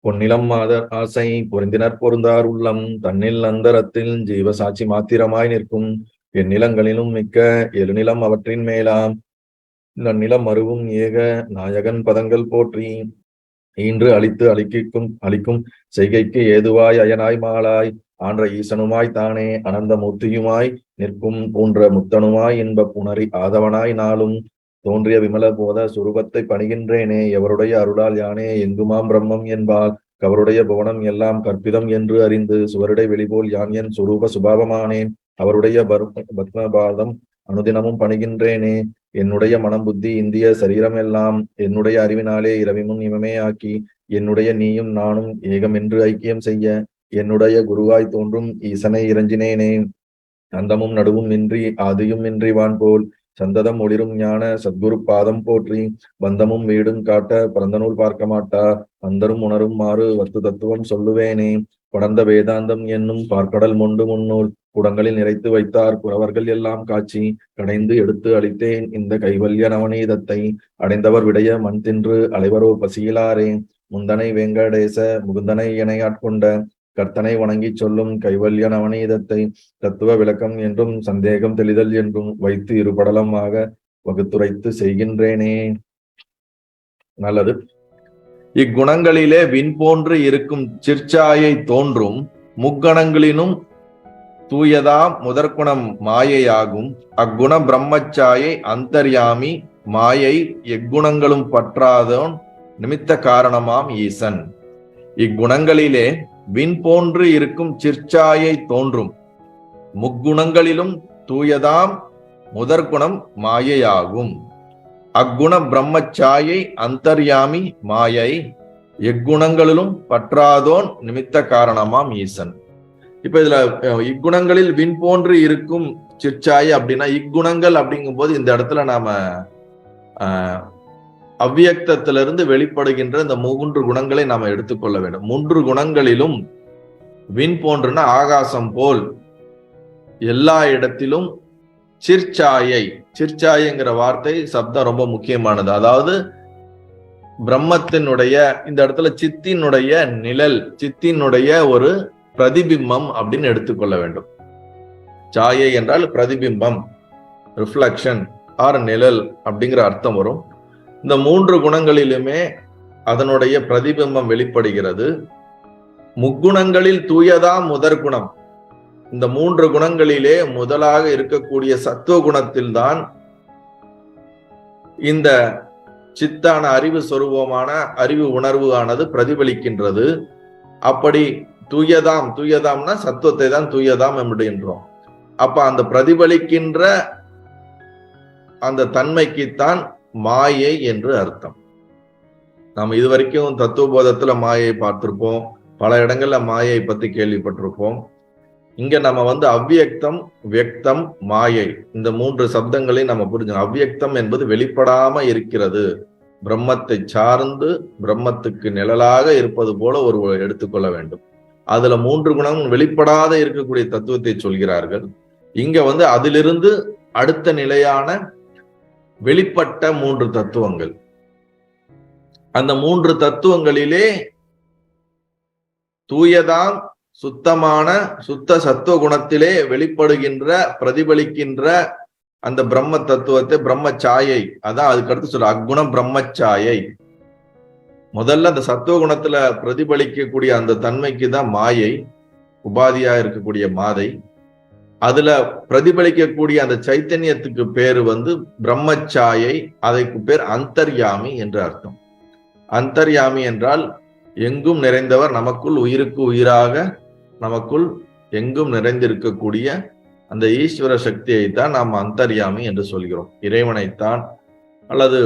பொன்னிலம் மாதர் ஆசை பொருந்தினர் பொருந்தார் உள்ளம் தன்னில் அந்தரத்தில் ஜீவ சாட்சி மாத்திரமாய் நிற்கும் எந்நிலங்களிலும் மிக்க எழுநிலம் அவற்றின் மேலாம் நன்னிலம் மருவும் ஏக நாயகன் பதங்கள் போற்றி ஈன்று அழித்து அழிக்கும் செய்கைக்கு ஏதுவாய் அயனாய் மாலாய் ஆன்ற ஈசனுமாய் தானே அனந்த மூர்த்தியுமாய் நிற்கும் பூன்ற முத்தனுமாய் இன்ப புணரி ஆதவனாய் நாளும் தோன்றிய விமல போத சுரூபத்தை பணிகின்றேனே எவருடைய அருளால் யானே எங்குமாம் பிரம்மம் என்பால் கவருடைய புவனம் எல்லாம் கற்பிதம் என்று அறிந்து சுவருடை வெளிபோல் யான் என் சுரூப சுபாவமானேன் அவருடைய பத்மபாதம் அனுதினமும் பணிகின்றேனே என்னுடைய மனம் புத்தி இந்திய சரீரம் எல்லாம் என்னுடைய அறிவினாலே இரவிமுன் இவமே ஆக்கி என்னுடைய நீயும் நானும் ஏகம் என்று ஐக்கியம் செய்ய என்னுடைய குருவாய் தோன்றும் ஈசனை இறைஞ்சினேனே அந்தமும் நடுவும் இன்றி ஆதியும் இன்றி வான் போல் சந்ததம் ஒளிரும் ஞான சத்குரு பாதம் போற்றி பந்தமும் வீடும் காட்ட பரந்தநூல் பார்க்க மாட்டா அந்தரும் உணரும் மாறு வத்து தத்துவம் சொல்லுவேனே படர்ந்த வேதாந்தம் என்னும் பார்க்கடல் மொண்டு முன்னூல் குடங்களில் நிறைத்து வைத்தார் குறவர்கள் எல்லாம் காட்சி கடைந்து எடுத்து அளித்தேன் இந்த கைவல்ய நவநீதத்தை அடைந்தவர் விடைய மண் தின்று அலைவரோ பசியிலாரே முந்தனை வெங்கடேச முகுந்தனை என ஆட்கொண்ட கர்த்தனை வணங்கி சொல்லும் கைவல்ய நவநீதத்தை தத்துவ விளக்கம் என்றும் சந்தேகம் தெளிதல் என்றும் வைத்து இருபடலமாக வகுத்துரைத்து செய்கின்றேனே. நல்லது. இக்குணங்களிலே விண் போன்று இருக்கும் சிற்சாயை தோன்றும் முக்கணங்களினும் தூயதாம் முதற்குணம் மாயையாகும் அக்குண பிரம்மச்சாயை அந்தர்யாமி மாயை எக்குணங்களும் பற்றாதோன் நிமித்த காரணமாம் ஈசன். இக்குணங்களிலே விண் போன்று இருக்கும் சிற்சாயை தோன்றும் முக்குணங்களிலும் தூயதாம் முதற்குணம் மாயையாகும் அக்குண பிரம்மச்சாயை அந்தர்யாமி மாயை எக்குணங்களிலும் பற்றாதோன் நிமித்த காரணமாம் ஈசன். இப்ப இதுல இக்குணங்களில் விண் போன்று இருக்கும் சிற்சாயை அப்படின்னா இக்குணங்கள் அப்படிங்கும் போது இந்த இடத்துல நாம அவ்வியக்தத்திலிருந்து வெளிப்படுகின்ற இந்த 3 குணங்களை நாம எடுத்துக்கொள்ள வேண்டும். 3 குணங்களிலும் விண் போன்றுனா ஆகாசம் போல் எல்லா இடத்திலும் சிற்சாயை, சிற்சாயைங்கிற வார்த்தை சப்தம் ரொம்ப முக்கியமானது. அதாவது பிரம்மத்தினுடைய இந்த இடத்துல சித்தினுடைய நிழல், சித்தினுடைய ஒரு பிரதிபிம்பம் அப்படின்னு எடுத்துக்கொள்ள வேண்டும். சாயை என்றால் பிரதிபிம்பம், ரிஃப்ளக்ஷன் ஆர் நிழல் அப்படிங்கிற அர்த்தம் வரும். இந்த 3 குணங்களிலுமே அதனுடைய பிரதிபிம்பம் வெளிப்படுகிறது. முக்குணங்களில் தூயதாம் முதற்குணம், இந்த 3 குணங்களிலே முதலாக இருக்கக்கூடிய சத்துவ குணத்தில்தான் இந்த சித்தான அறிவு சொரூபமான அறிவு உணர்வு ஆனது பிரதிபலிக்கின்றது. அப்படி தூயதாம்னா சத்துவத்தை தான் தூயதாம் என்றோம். அப்ப அந்த பிரதிபலிக்கின்ற அந்த தன்மைக்குத்தான் மாயை என்று அர்த்தம். நாம் இதுவரைக்கும் தத்துவ போதத்துல மாயை பார்த்திருப்போம், பல இடங்கள்ல மாயை பத்தி கேள்விப்பட்டிருப்போம். இங்க நம்ம அவ்வியக்தம், வியக்தம், மாயை இந்த 3 சப்தங்களையும் நம்ம புரிஞ்சுக்கணும். அவ்வியக்தம் என்பது வெளிப்படாம இருக்கிறது, பிரம்மத்தை சார்ந்து பிரம்மத்துக்கு நிழலாக இருப்பது போல ஒரு எடுத்துக்கொள்ள வேண்டும். அதுல 3 குணம் வெளிப்படாத இருக்கக்கூடிய தத்துவத்தை சொல்கிறார்கள். இங்க அதிலிருந்து அடுத்த நிலையான வெளிப்பட்ட 3 தத்துவங்கள். அந்த 3 தத்துவங்களிலே தூயதாம் சுத்தமான சுத்த சத்துவ குணத்திலே வெளிப்படுகின்ற பிரதிபலிக்கின்ற அந்த பிரம்ம தத்துவத்தை பிரம்மச்சாயை, அதான் அதுக்கு அடுத்து சொல்ற அக்குணம் பிரம்மச்சாயை. முதல்ல அந்த சத்துவ குணத்துல பிரதிபலிக்கக்கூடிய அந்த தன்மைக்கு தான் மாயை, உபாதியா இருக்கக்கூடிய மாதை. அதுல பிரதிபலிக்கக்கூடிய அந்த சைத்தன்யத்துக்கு பேரு பிரம்மச்சாயை, அதற்கு பேர் அந்தர்யாமி என்று அர்த்தம். அந்தர்யாமி என்றால் எங்கும் நிறைந்தவர், நமக்குள் உயிருக்கு உயிராக நமக்குள் எங்கும் நிறைந்திருக்கக்கூடிய அந்த ஈஸ்வர சக்தியை தான் நாம் அந்தர்யாமி என்று சொல்கிறோம். இறைவனைத்தான், அல்லது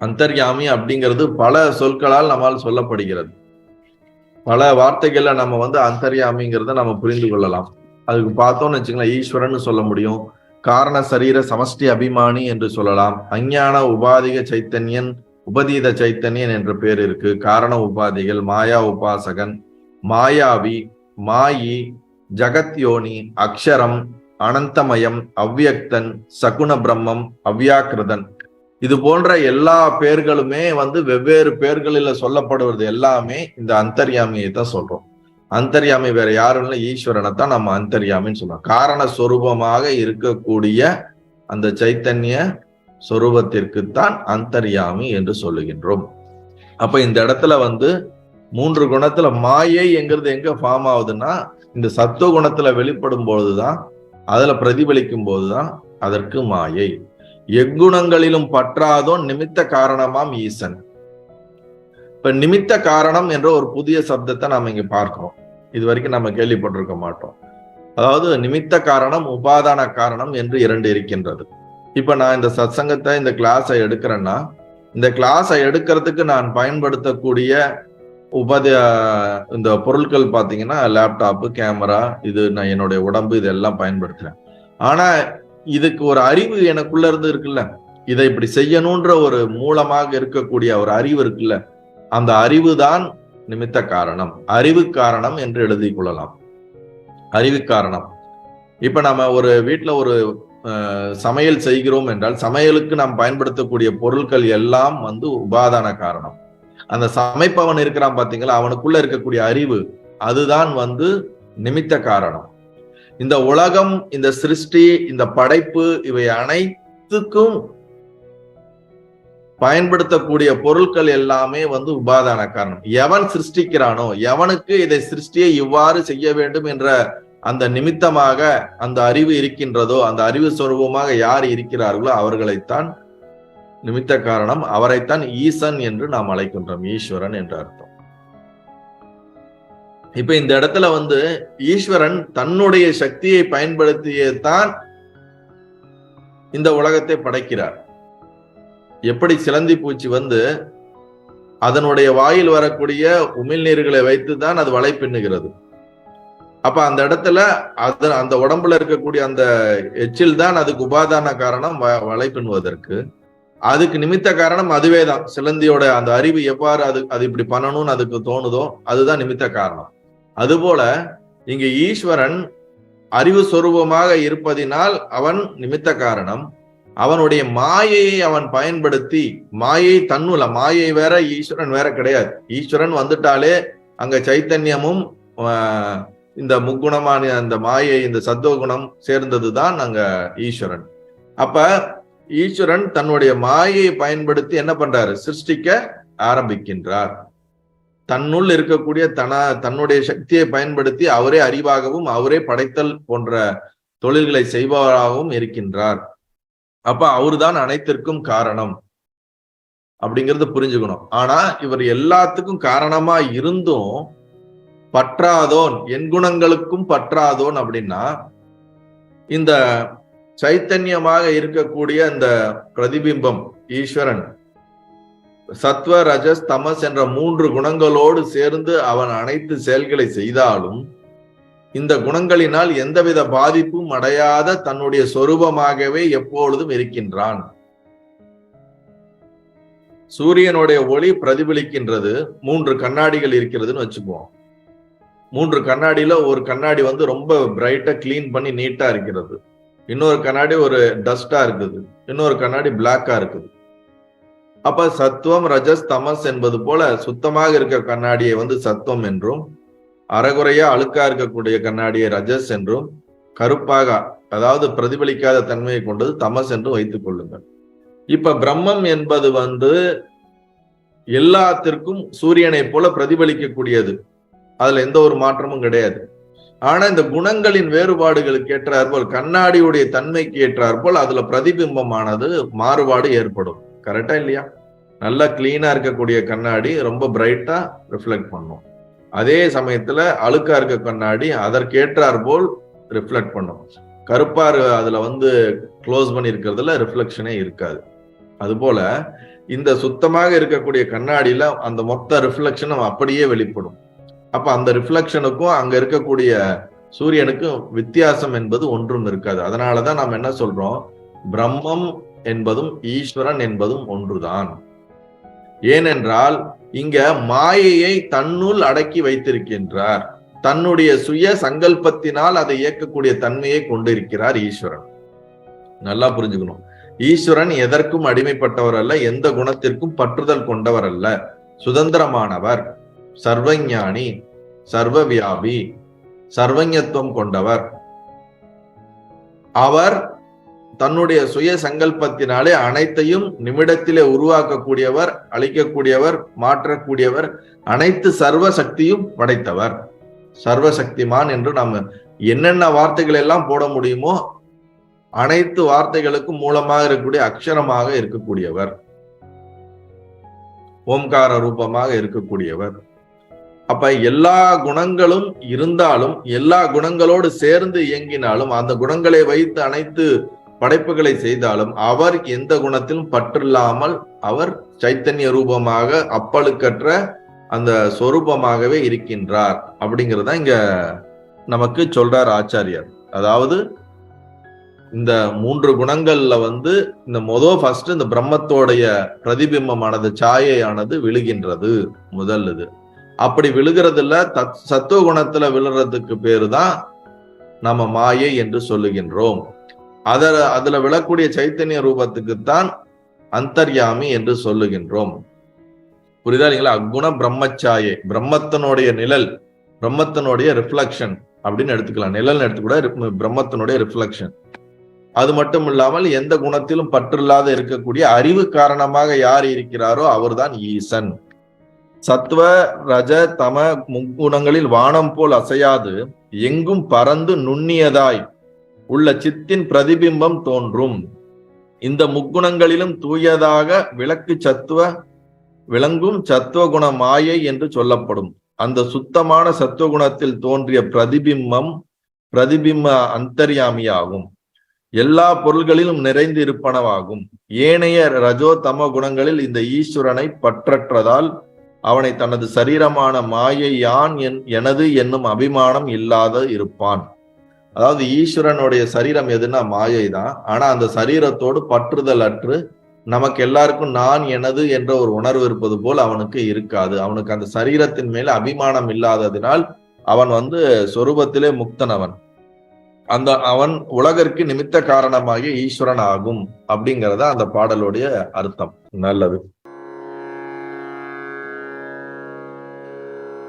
அந்தர்யாமி அப்படிங்கிறது பல சொற்களால் நம்மால் சொல்லப்படுகிறது. பல வார்த்தைகள்ல நம்ம அந்தர்யாமிங்கிறத நம்ம புரிந்து கொள்ளலாம். அதுக்கு பார்த்தோம்னு வச்சுக்கலாம், ஈஸ்வரன் சொல்ல முடியும், காரண சரீர சமஷ்டி அபிமானி என்று சொல்லலாம், அஞ்ஞான உபாதிக சைத்தன்யன், உபதீத சைத்தன்யன் என்ற பேர் இருக்கு, காரண உபாதிகள், மாயா உபாசகன், மாயாவி, மாயி, ஜகத்யோனி, அக்ஷரம், அனந்தமயம், அவ்வியக்தன், சகுண பிரம்மம், அவ்யாக்கிருதன். இது போன்ற எல்லா பேர்களுமே வெவ்வேறு பேர்களில் சொல்லப்படுவது எல்லாமே இந்த அந்தர்யாமியை தான் சொல்றோம். அந்தர்யாமி வேற யாரும் இல்லை, ஈஸ்வரனை தான் நம்ம அந்தர்யாமின்னு சொல்றோம். காரண சொரூபமாக இருக்கக்கூடிய அந்த சைத்தன்ய சொரூபத்திற்குத்தான் அந்தர்யாமி என்று சொல்லுகின்றோம். அப்ப இந்த இடத்துல 3 குணத்துல மாயை என்கிறது எங்க ஃபார்ம் ஆகுதுன்னா, இந்த சத்துவ குணத்துல வெளிப்படும் பொழுதுதான், அதுல பிரதிபலிக்கும் போதுதான் அதற்கு மாயை. எக்குணங்களிலும் பற்றாதோன் நிமித்த காரணமாம் ஈசன். இப்ப நிமித்த காரணம் என்ற ஒரு புதிய சப்தத்தை நாம இங்க பார்க்கிறோம். இது வரைக்கும் நம்ம கேள்விப்பட்டிருக்க மாட்டோம். அதாவது நிமித்த காரணம், உபாதான காரணம் என்று 2 இருக்கின்றது. இப்ப நான் இந்த சத்சங்கத்தை, இந்த கிளாஸை எடுக்கிறேன்னா, இந்த கிளாஸை எடுக்கிறதுக்கு நான் பயன்படுத்தக்கூடிய இந்த பொருட்கள் பாத்தீங்கன்னா லேப்டாப்பு, கேமரா, இது நான் என்னுடைய உடம்பு, இதெல்லாம் பயன்படுத்துறேன். ஆனா இதுக்கு ஒரு அறிவு எனக்குள்ள இருந்து இருக்குல்ல, இதை இப்படி செய்யணும்ன்ற ஒரு மூலமாக இருக்கக்கூடிய ஒரு அறிவு இருக்குல்ல, அந்த அறிவு தான் நிமித்த காரணம், அறிவு காரணம் என்று எழுதி கொள்ளலாம். அறிவு காரணம். இப்ப நம்ம ஒரு வீட்டுல ஒரு சமையல் செய்கிறோம் என்றால், சமையலுக்கு நாம் பயன்படுத்தக்கூடிய பொருட்கள் எல்லாம் உபாதான காரணம். அந்த சமைப்பவன் இருக்கிறான் பாத்தீங்களா, அவனுக்குள்ள இருக்கக்கூடிய அறிவு, அதுதான் நிமித்த காரணம். இந்த உலகம், இந்த சிருஷ்டி, இந்த படைப்பு, இவை அனைத்துக்கும் பயன்படுத்தக்கூடிய பொருட்கள் எல்லாமே உபாதான காரணம். எவன் சிருஷ்டிக்கிறானோ, எவனுக்கு இதை சிருஷ்டியை இவ்வாறு செய்ய வேண்டும் என்ற அந்த நிமித்தமாக அந்த அறிவு இருக்கின்றதோ, அந்த அறிவு சொரூபமாக யார் இருக்கிறார்களோ அவர்களைத்தான் நிமித்த காரணம், அவரைத்தான் ஈசன் என்று நாம் அழைக்கின்றோம். ஈஸ்வரன் என்ற அர்த்தம். இப்ப இந்த இடத்துல ஈஸ்வரன் தன்னுடைய சக்தியை பயன்படுத்தியதான் இந்த உலகத்தை படைக்கிறார். எப்படி சிலந்தி பூச்சி அதனுடைய வாயில் வரக்கூடிய உமிழ்நீர்களை வைத்துதான் அது வலை பின்னுகிறது. அப்ப அந்த இடத்துல அந்த உடம்புல இருக்கக்கூடிய அந்த எச்சில் தான் அதுக்கு உபாதான காரணம் வலை பின்னுவதற்கு. அதுக்கு நிமித்த காரணம் அதுவே தான். சிலந்தியோட அந்த அறிவு எவ்வாறு அது இப்படி பண்ணணும்னு அதுக்கு தோணுதோ அதுதான் நிமித்த காரணம். அதுபோல இங்க ஈஸ்வரன் அறிவு சொரூபமாக இருப்பதினால் அவன் நிமித்த காரணம். அவனுடைய மாயையை அவன் பயன்படுத்தி, மாயை தன்னுல, மாயை வேற ஈஸ்வரன் வேற கிடையாது. ஈஸ்வரன் வந்துட்டாலே அங்க சைத்தன்யமும் இந்த முக்குணமான அந்த மாயை, இந்த சத்துவ குணம் சேர்ந்ததுதான் அங்க ஈஸ்வரன். அப்ப ஈஸ்வரன் தன்னுடைய மாயையை பயன்படுத்தி என்ன பண்றாரு? சிருஷ்டிக்க ஆரம்பிக்கின்றார். தன்னுள் இருக்கக்கூடிய தன்னுடைய சக்தியை பயன்படுத்தி அவரே அறிவாகவும் அவரே படைத்தல் போன்ற தொழில்களை செய்பவராகவும் இருக்கின்றார். அப்ப அவருதான் அனைத்திற்கும் காரணம் அப்படிங்கிறது புரிஞ்சுக்கணும். ஆனா இவர் எல்லாத்துக்கும் காரணமா இருந்தும் பற்றாதோன், என் குணங்களுக்கும் பற்றாதோன் அப்படின்னா, இந்த சைத்தன்யமாக இருக்கக்கூடிய இந்த பிரதிபிம்பம் ஈஸ்வரன் சத்வ, ரஜஸ், தமஸ் என்ற 3 குணங்களோடு சேர்ந்து அவன் அனைத்து செயல்களை செய்தாலும் இந்த குணங்களினால் எந்தவித பாதிப்பும் அடையாத தன்னுடைய சொரூபமாகவே எப்பொழுதும் இருக்கின்றான். சூரியனுடைய ஒளி பிரதிபலிக்கின்றது. 3 கண்ணாடிகள் இருக்கிறதுன்னு வச்சுக்குவோம். 3 கண்ணாடியில ஒரு கண்ணாடி ரொம்ப பிரைட்டா கிளீன் பண்ணி நீட்டா இருக்கிறது, இன்னொரு கண்ணாடி ஒரு டஸ்டா இருக்குது, இன்னொரு கண்ணாடி பிளாக்கா இருக்குது. அப்ப சத்துவம், ரஜஸ், தமஸ் என்பது போல சுத்தமாக இருக்க கண்ணாடியை சத்துவம் என்றும், அறகுறையா அழுக்கா இருக்கக்கூடிய கண்ணாடியை ரஜஸ் என்றும், கருப்பாக அதாவது பிரதிபலிக்காத தன்மையை கொண்டது தமஸ் என்றும் வைத்துக் கொள்ளுங்கள். இப்ப பிரம்மம் என்பது எல்லாத்திற்கும் சூரியனை போல பிரதிபலிக்கக்கூடியது, அதுல எந்த ஒரு மாற்றமும் கிடையாது. ஆனா இந்த குணங்களின் வேறுபாடுகளுக்கு ஏற்றாற்போல், கண்ணாடியுடைய தன்மைக்கு ஏற்றாற்போல் அதுல பிரதிபிம்பமானது மாறுபாடு ஏற்படும். கரெக்டா இல்லையா? நல்லா கிளீனா இருக்கக்கூடிய கண்ணாடி ரொம்ப பிரைட்டா ரிஃப்ளெக்ட் பண்ணும். அதே சமயத்துல அழுக்கா இருக்க கண்ணாடி அதற்கேற்றாற்போல் ரிஃப்ளெக்ட் பண்ணும். கருப்பா அதுல க்ளோஸ் பண்ணி இருக்கிறதுல ரிஃப்ளெக்ஷனே இருக்காது. அதுபோல இந்த சுத்தமாக இருக்கக்கூடிய கண்ணாடியில அந்த மொத்த ரிஃப்ளெக்ஷனும் அப்படியே வெளிப்படும். அப்ப அந்த ரிஃப்ளெக்ஷனுக்கும் அங்க இருக்கக்கூடிய சூரியனுக்கும் வித்தியாசம் என்பது ஒன்றும் இருக்காது. அதனாலதான் நாம் என்ன சொல்றோம்? பிரம்மம் என்பதும் ஈஸ்வரன் என்பதும் ஒன்றுதான். ஏனென்றால் இங்க மாயையை தன்னுள் அடக்கி வைத்திருக்கின்றார். தன்னுடைய சுய சங்கல்பத்தினால் அதை இயக்கக்கூடிய தன்மையை கொண்டிருக்கிறார் ஈஸ்வரன். நல்லா புரிஞ்சுக்கணும். ஈஸ்வரன் எதற்கும் அடிமைப்பட்டவர் அல்ல, எந்த குணத்திற்கும் பற்றுதல் கொண்டவர் அல்ல, சுதந்திரமானவர், சர்வஞானி, சர்வவியாபி, சர்வஞத்துவம் கொண்டவர். அவர் தன்னுடைய சுய சங்கல்பத்தினாலே அனைத்தையும் நிமிடத்திலே உருவாக்கக்கூடியவர், அழிக்கக்கூடியவர், மாற்றக்கூடியவர், அனைத்து சர்வ சக்தியும் படைத்தவர், சர்வசக்திமான் என்று நாம் என்னென்ன வார்த்தைகள் எல்லாம் போட முடியுமோ அனைத்து வார்த்தைகளுக்கும் மூலமாக இருக்கக்கூடிய அக்ஷரமாக இருக்கக்கூடியவர், ஓம்கார ரூபமாக இருக்கக்கூடியவர். அப்ப எல்லா குணங்களும் இருந்தாலும், எல்லா குணங்களோடு சேர்ந்து இயங்கினாலும், அந்த குணங்களை வைத்து அனைத்து படைப்புகளை செய்தாலும் அவர் எந்த குணத்திலும் பற்றில்லாமல் அவர் சைத்தன்ய ரூபமாக அப்பழுக்கற்ற அந்த சொரூபமாகவே இருக்கின்றார். அப்படிங்கிறத இங்க நமக்கு சொல்றார் ஆச்சாரியர். அதாவது இந்த 3 குணங்கள்ல இந்த ஃபர்ஸ்ட் இந்த பிரம்மத்தோடைய பிரதிபிம்பமானது, சாயையானது விழுகின்றது. முதல் இது அப்படி விழுகிறதுல சத்துவ குணத்துல விழுறதுக்கு பேரு தான் நம்ம மாயை என்று சொல்லுகின்றோம். அதுல விழக்கூடிய சைத்தன்ய ரூபத்துக்குத்தான் அந்தர்யாமி என்று சொல்லுகின்றோம். புரியுதா இல்லைங்களா? அக்குண பிரம்மச்சாயை, பிரம்மத்தினுடைய நிழல், பிரம்மத்தினுடைய ரிஃப்ளக்ஷன் அப்படின்னு எடுத்துக்கலாம். நிழல் எடுத்துக்கூட பிரம்மத்தினுடைய ரிஃப்ளக்ஷன். அது மட்டும் இல்லாமல் எந்த குணத்திலும் பற்றில்லாத இருக்கக்கூடிய அறிவு காரணமாக யார் இருக்கிறாரோ அவர்தான் ஈசன். சத்வ ரஜ தம முக்குணங்களில் வானம் போல் அசையாது எங்கும் பறந்து நுண்ணியதாய் உள்ள சித்தின் பிரதிபிம்பம் தோன்றும். இந்த முக்குணங்களிலும் தூயதாக விளங்கும் சத்துவகுண மாயை என்று சொல்லப்படும். அந்த சுத்தமான சத்துவகுணத்தில் தோன்றிய பிரதிபிம்ப அந்தர்யாமியாகும். எல்லா பொருள்களிலும் நிறைந்து இருப்பனவாகும். ஏனைய ரஜோ தம குணங்களில் இந்த ஈஸ்வரனை பற்றற்றதால் அவனை தனது சரீரமான மாயை யான் எனது என்னும் அபிமானம் இல்லாத இருப்பான். அதாவது ஈஸ்வரனுடைய சரீரம் எதுனா மாயை தான். ஆனா அந்த சரீரத்தோடு பற்றுதல் அற்று நமக்கு எல்லாருக்கும் நான் எனது என்ற ஒரு உணர்வு இருப்பது போல் அவனுக்கு இருக்காது. அவனுக்கு அந்த சரீரத்தின் மேல அபிமானம் இல்லாததினால் அவன் சொரூபத்திலே முக்தனவன். அவன் உலகிற்கு நிமித்த காரணமாகிய ஈஸ்வரன் ஆகும். அப்படிங்கிறத அந்த பாடலுடைய அர்த்தம். நல்லது.